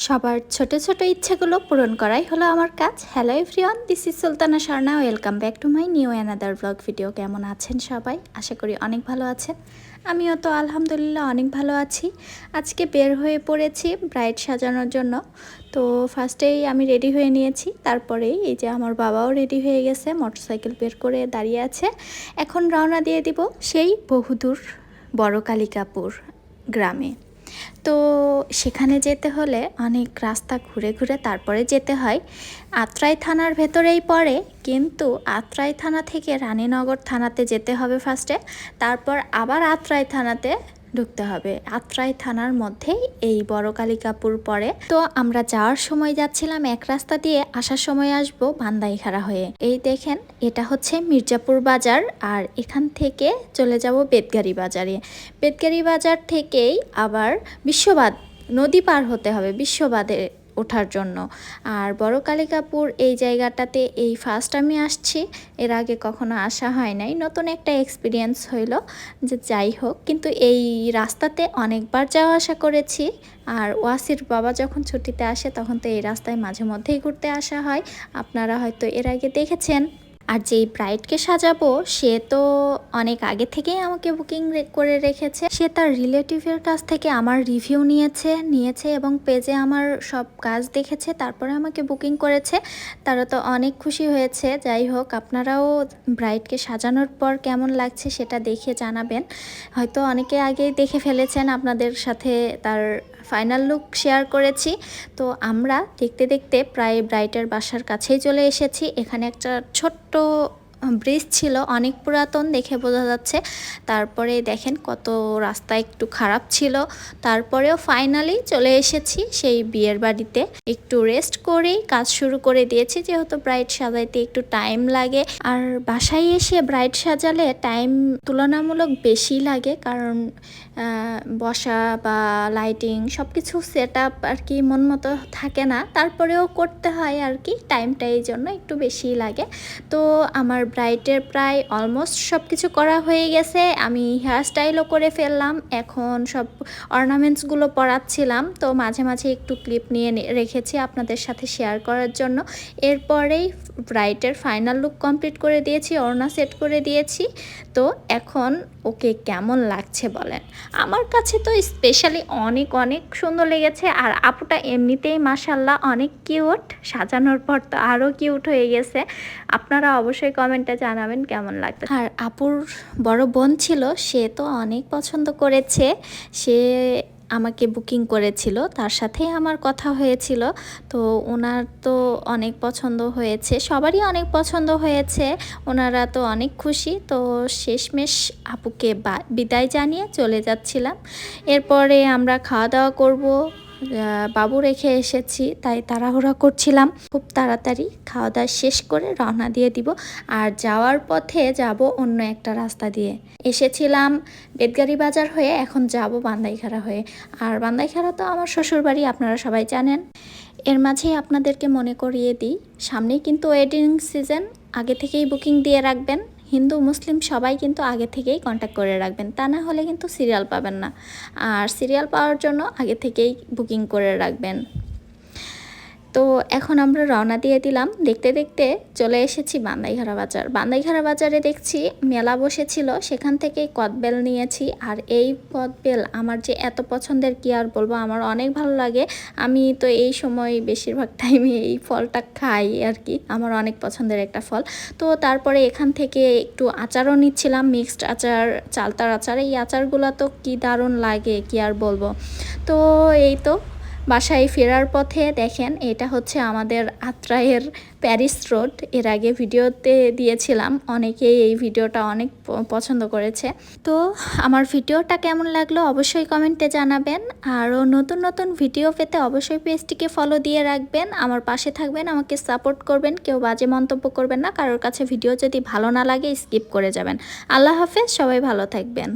সবার ছোট ছোট ইচ্ছেগুলো পূরণ করাই হলো আমার কাজ। Hello everyone, this is Sultana Swarna. Welcome back to my new another blog video. কেমন আছেন সবাই? আশা করি অনেক ভালো আছেন। আমিও তো আলহামদুলিল্লাহ অনেক ভালো আছি। আজকে বের হয়ে পড়েছি ব্রাইড সাজানোর জন্য। তো ফার্স্টেই আমি রেডি হয়ে নিয়েছি, তারপরেই এই যে আমার বাবাও রেডি হয়ে গেছে, মোটরসাইকেল বের করে দাঁড়িয়ে আছে। এখন রওনা দিয়ে দিব সেই বহুদূর বড় কালিকাপুর গ্রামে। তো সেখানে যেতে হলে অনেক রাস্তা ঘুরে ঘুরে তারপরে যেতে হয়। আত্রাই থানার ভেতরেই পড়ে, কিন্তু আত্রাই থানা থেকে রানীনগর থানাতে যেতে হবে ফার্স্টে, তারপর আবার আত্রাই থানাতে ঢুকতে হবে। আত্রাই থানার মধ্যেই এই বড় কালিকাপুর পড়ে। তো আমরা যাওয়ার সময় যাচ্ছিলাম এক রাস্তা দিয়ে, আসার সময় আসবো বান্দাইখাড়া হয়ে। এই দেখেন, এটা হচ্ছে মির্জাপুর বাজার, আর এখান থেকে চলে যাব বেতগাড়ি বাজারে। বেতগাড়ি বাজার থেকেই আবার বিশ্ববাদ নদী পার হতে হবে বিশ্ববাদে ওঠার জন্য। আর বড় কালিকাপুর এই জায়গাটাতে এই ফার্স্ট আমি আসছি, এর আগে কখনো আসা হয় নাই, নতুন একটা এক্সপিরিয়েন্স হইল। যে যাই হোক, কিন্তু এই রাস্তাতে অনেকবার যাওয়া আসা করেছি। আর ওয়াসির বাবা যখন ছুটিতে আসে তখন তো এই রাস্তায় মাঝে মধ্যেই ঘুরতে আসা হয়, আপনারা হয়তো এর আগে দেখেছেন। আর যেই ব্রাইডকে সাজাবো সে তো অনেক আগে থেকেই আমাকে বুকিং করে রেখেছে। সে তার রিলেটিভের কাছ থেকে আমার রিভিউ নিয়েছে এবং পেজে আমার সব কাজ দেখেছে, তারপরে আমাকে বুকিং করেছে। তারা তো অনেক খুশি হয়েছে। যাই হোক, আপনারাও ব্রাইডকে সাজানোর পর কেমন লাগছে সেটা দেখে জানাবেন। হয়তো অনেকে আগেই দেখে ফেলেছেন, আপনাদের সাথে তার ফাইনাল লুক শেয়ার করেছি। তো আমরা দেখতে দেখতে প্রায় ব্রাইডের বাসার কাছেই চলে এসেছি। এখানে একটা ছোট্ট ব্রিজ ছিল, অনেক পুরাতন দেখে বোঝা যাচ্ছে। তারপরে দেখেন কত রাস্তা একটু খারাপ ছিল, তারপরেও ফাইনালি চলে এসেছি সেই বিয়ের বাড়িতে। একটু রেস্ট করেই কাজ শুরু করে দিয়েছি, যেহেতু ব্রাইড সাজাইতে একটু টাইম লাগে। আর বাসায় এসে ব্রাইড সাজালে টাইম তুলনামূলক বেশি লাগে, কারণ বসা বা লাইটিং সব কিছু সেট আপ আর কি মন মতো থাকে না, তারপরেও করতে হয় আর কি, টাইমটা এই জন্য একটু বেশি লাগে। তো আমার ব্রাইডের প্রায় অলমোস্ট সব কিছু করা হয়ে গেছে। আমি হেয়ার স্টাইলও করে ফেললাম, এখন সব অর্নামেন্টসগুলো পরাচ্ছিলাম। তো মাঝে মাঝে একটু ক্লিপ নিয়ে রেখেছি আপনাদের সাথে শেয়ার করার জন্য। এরপরেই ব্রাইডের ফাইনাল লুক কমপ্লিট করে দিয়েছি, ওড়না সেট করে দিয়েছি। তো এখন ওকে কেমন লাগছে বলেন? আমার কাছে তো স্পেশালি অনেক অনেক সুন্দর লেগেছে। আর আপুটা এমনিতেই মাশাল্লাহ অনেক কিউট, সাজানোর পর তো আরও কিউট হয়ে গেছে। আপনারা অবশ্যই কমেন্টে জানাবেন কেমন লাগছে। আর আপুর বড় বোন ছিল, সে তো অনেক পছন্দ করেছে। সে আমাকে বুকিং করেছিল, তার সাথে আমার কথা হয়েছিল। তো ওনার তো অনেক পছন্দ হয়েছে, সবারই অনেক পছন্দ হয়েছে, ওনারা তো অনেক খুশি। তো শেষমেশ আপুকে বিদায় জানিয়ে চলে যাচ্ছিলাম। এরপরে আমরা খাওয়া দাওয়া করব, বাবু রেখে এসেছি তাই তাড়াহুড়া করছিলাম। খুব তাড়াতাড়ি খাওয়া দাওয়া শেষ করে রওনা দিয়ে দিব। আর যাওয়ার পথে যাব অন্য একটা রাস্তা দিয়ে। এসেছিলাম বেতগাড়ি বাজার হয়ে, এখন যাব বান্দাইখাড়া হয়ে। আর বান্দাইখাড়া তো আমার শ্বশুরবাড়ি, আপনারা সবাই জানেন। এর মাঝেই আপনাদেরকে মনে করিয়ে দিই, সামনেই কিন্তু ওয়েডিং সিজন, আগে থেকেই বুকিং দিয়ে রাখবেন। হিন্দু মুসলিম সবাই কিন্তু আগে থেকেই কন্ট্যাক্ট করে রাখবেন, তা না হলে কিন্তু সিরিয়াল পাবেন না। আর সিরিয়াল পাওয়ার জন্য আগে থেকেই বুকিং করে রাখবেন। তো এখন আমরা রওনা দিয়ে দিলাম। দেখতে দেখতে চলে এসেছি বান্দাইখাড়া বাজার। বান্দাইখাড়া বাজারে দেখছি মেলা বসেছিল, সেখান থেকেই কদবেল নিয়েছি। আর এই কদবেল আমার যে এত পছন্দের, কি আর বলবো, আমার অনেক ভালো লাগে। আমি তো এই সময় বেশিরভাগ টাইমে এই ফলটা খাই আর কি, আমার অনেক পছন্দের একটা ফল। তো তারপরে এখান থেকে একটু আচারও নিচ্ছিলাম, মিক্সড আচার, চালতার আচার। এই আচারগুলো তো কি দারুণ লাগে, কি আর বলবো। তো এই তো বাসায় ফেরার পথে দেখেন, এটা হচ্ছে আমাদের আত্রাইয়ের প্যারিস রোড। এর আগে ভিডিওতে দিয়েছিলাম, অনেকেই এই ভিডিওটা অনেক পছন্দ করেছে। তো আমার ভিডিওটা কেমন লাগলো অবশ্যই কমেন্টে জানাবেন। আরও নতুন নতুন ভিডিও পেতে অবশ্যই পেজটিকে ফলো দিয়ে রাখবেন, আমার পাশে থাকবেন, আমাকে সাপোর্ট করবেন। কেউ বাজে মন্তব্য করবেন না, কারোর কাছে ভিডিও যদি ভালো না লাগে স্কিপ করে যাবেন। আল্লাহ হাফেজ, সবাই ভালো থাকবেন।